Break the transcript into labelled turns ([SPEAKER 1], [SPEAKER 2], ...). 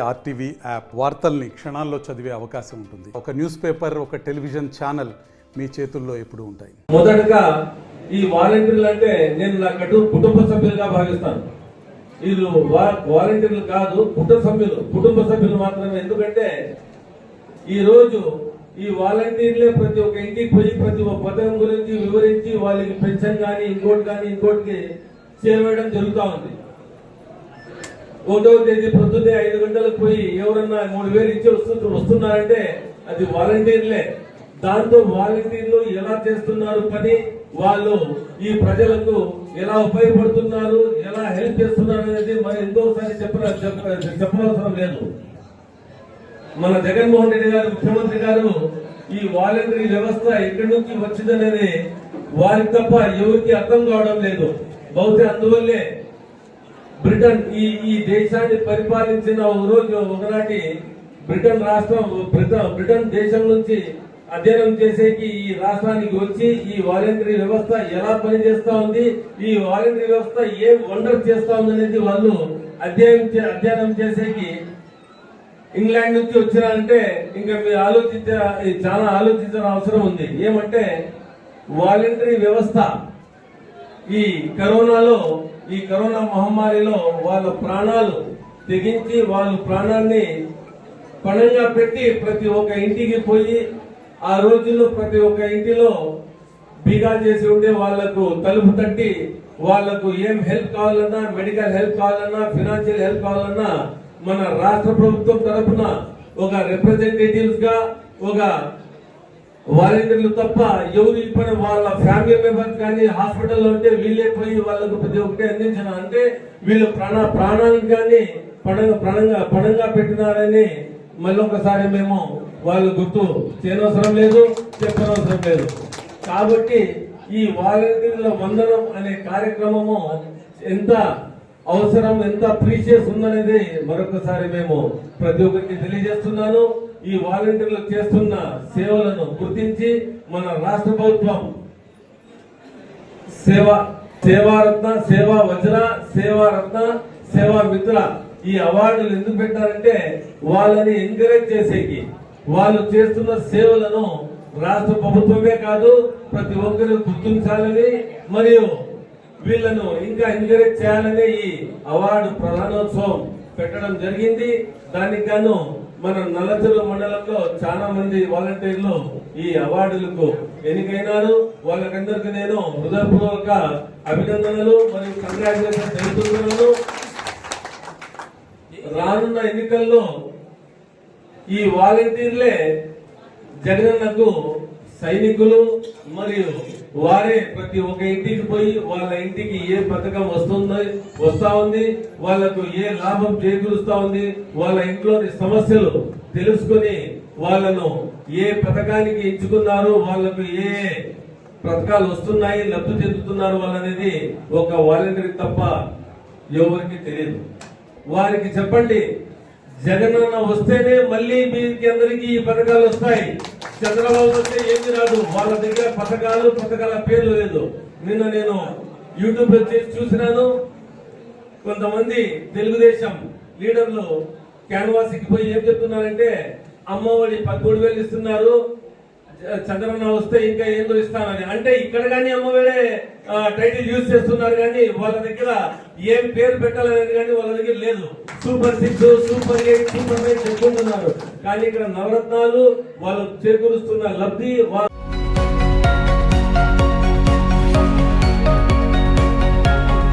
[SPEAKER 1] RTV app వార్తల్ని క్షణాల్లో చదివే అవకాశం ఉంటుంది. ఒక న్యూస్ పేపర్, ఒక టెలివిజన్ ఛానల్ మీ చేతుల్లో ఎప్పుడూ ఉంటాయి.
[SPEAKER 2] మొదటగా ఈ వాలంటీర్లు అంటే నేను నా కుటుంబ సభ్యులుగా భావిస్తాను. వీళ్ళు వాలంటీర్లు కాదు, కుటుంబ సభ్యులు మాత్రమే. ఎందుకంటే ఈ రోజు ఈ వాలంటీర్లే ప్రతి ఒక్క ఇంటికి పోయి ప్రతి ఒక్క పథకం గురించి వివరించి వాళ్ళకి పెన్షన్ కానీ ఇంకోటికి చేరవేయడం జరుగుతూ ఉంది. 1వ తేదీ పొద్దున్నే 5 గంటలకు పోయి ఎవరన్నా 3,000 ఇచ్చి వస్తున్నారంటే అది వాలంటీర్లే. దాంతో వాలంటీర్లు ఎలా చేస్తున్నారు పని, వాళ్ళు ఈ ప్రజలకు ఎలా ఉపయోగపడుతున్నారు, ఎలా హెల్ప్ చేస్తున్నారు అనేది మరి ఎంతోసారి చెప్పనవసరం లేదు. మన జగన్మోహన్ రెడ్డి గారు, ముఖ్యమంత్రి గారు ఈ వాలంటరీ వ్యవస్థ ఎక్కడి నుంచి వచ్చిందనేది వారికి తప్ప ఎవరికి అర్థం కావడం లేదు. బహుశా అందువల్లే బ్రిటన్ ఈ దేశాన్ని పరిపాలించిన ఒకనాటి బ్రిటన్ దేశం నుంచి అధ్యయనం చేసేకి ఈ రాష్ట్రానికి వచ్చి ఈ వాలంటరీ వ్యవస్థ ఎలా పనిచేస్తా ఉంది, ఈ వాలంటరీ వ్యవస్థ ఏం వండర్ చేస్తా ఉంది అనేది వాళ్ళు అధ్యయనం చేసేకి ఇంగ్లాండ్ నుంచి వచ్చినారంటే ఇంకా మీరు చాలా ఆలోచించిన అవసరం ఉంది. ఏమంటే వాలంటరీ వ్యవస్థ ఈ కరోనా మహమ్మారిలో వాళ్ళ ప్రాణాలు తెగించి వాళ్ళ ప్రాణాన్ని పణంగా పెట్టి ప్రతి ఒక్క ఇంటికి పోయి ఆ రోజుల్లో ప్రతి ఒక్క ఇంటిలో బీగాలు చేసి ఉండే వాళ్లకు తలుపు తట్టి వాళ్లకు ఏం హెల్ప్ కావాలన్నా, మెడికల్ హెల్ప్ కావాలన్నా, ఫైనాన్షియల్ హెల్ప్ కావాలన్నా మన రాష్ట్ర ప్రభుత్వం తరఫున ఒక రిప్రజెంటేటివ్స్ గా ఒక వాలంటీర్లు తప్ప ఎవరు ఇప్పుడు వాళ్ళ ఫ్యామిలీ మెంబర్స్ కానీ హాస్పిటల్లో ఉంటే వీళ్ళే పోయి వాళ్ళకు ప్రతి ఒక్కటి అందించిన అంటే వీళ్ళు ప్రాణాలను కానీ పణంగా పెట్టినారని మళ్ళీ ఒకసారి మేము వాళ్ళు గుర్తు చేయనవసరం లేదు, చెప్పనవసరం లేదు. కాబట్టి ఈ వాలంటీర్ల వందనం అనే కార్యక్రమము ఎంత అవసరం, ఎంత ప్రీషియస్ ఉందనేది మరొకసారి మేము ప్రతి ఒక్కరికి తెలియజేస్తున్నాను. ఈ వాలంటీర్లు చేస్తున్న సేవలను గుర్తించి మన రాష్ట్ర ప్రభుత్వం సేవారత్న, సేవా వజ్ర, సేవారత్న, సేవా మిత్ర ఈ అవార్డులు ఎందుకు పెట్టారంటే వాళ్ళని ఎంకరేజ్ చేసేకి, వాళ్ళు చేస్తున్న సేవలను రాష్ట్ర ప్రభుత్వమే కాదు ప్రతి ఒక్కరు గుర్తించాలని మరియు వీళ్లను ఇంకా ఎంకరేజ్ చేయాలనే ఈ అవార్డు ప్రధానోత్సవం పెట్టడం జరిగింది. దానికి గాను మన నల్లచెరువు మండలంలో చాలా మంది వాలంటీర్లు ఈ అవార్డులకు ఎన్నికైనారు. వాళ్ళకందరికీ నేను హృదయపూర్వక అభినందనలు మరియు కంగ్రాచులేషన్ తెలుపుతున్నాను. రానున్న ఎన్నికల్లో ఈ వాలంటీర్లే జగనన్నకు సైనికులు మరియు వారే ప్రతి ఒక్క ఇంటికి పోయి వాళ్ళ ఇంటికి ఏ పథకం వస్తా ఉంది, వాళ్లకు ఏ లాభం చేకూరుస్తా ఉంది, వాళ్ళ ఇంట్లోని సమస్యలు తెలుసుకుని వాళ్ళను ఏ పథకానికి ఎంచుకున్నారు, వాళ్లకు ఏ పథకాలు వస్తున్నాయి, లబ్ధి చెందుతున్నారు వాళ్ళనేది ఒక వాలంటీర్ తప్ప ఎవరికి తెలియదు. వారికి చెప్పండి, జగనన్న వస్తేనే మళ్ళీ మీకు అందరికీ ఈ పథకాలు వస్తాయి. చంద్రబాబు వస్తే ఏమి రాదు. వాళ్ళ దగ్గర పథకాల పేర్లు లేదు. నిన్న నేను యూట్యూబ్ లో చూసినాను, కొంతమంది తెలుగుదేశం లీడర్లు క్యాన్వాస్కి పోయి ఏం చెప్తున్నారంటే అమ్మఒడి 13,000 ఇస్తున్నారు, చంద్రన్న వస్తే ఇంకా ఏందో ఇస్తానని. అంటే ఇక్కడ కానీ అమ్మఒడే టైటిల్ యూజ్ చేస్తున్నారు కానీ వాళ్ళ దగ్గర ఏం పేరు పెట్టాలనేది కానీ వాళ్ళ దగ్గర లేదు. సూపర్ 6, సూపర్ 8, సూపర్ 9 చెప్పుకుంటున్నారు. కానీ ఇక్కడ నవరత్నాలు వాళ్ళు చేకూరుస్తున్న లబ్ధి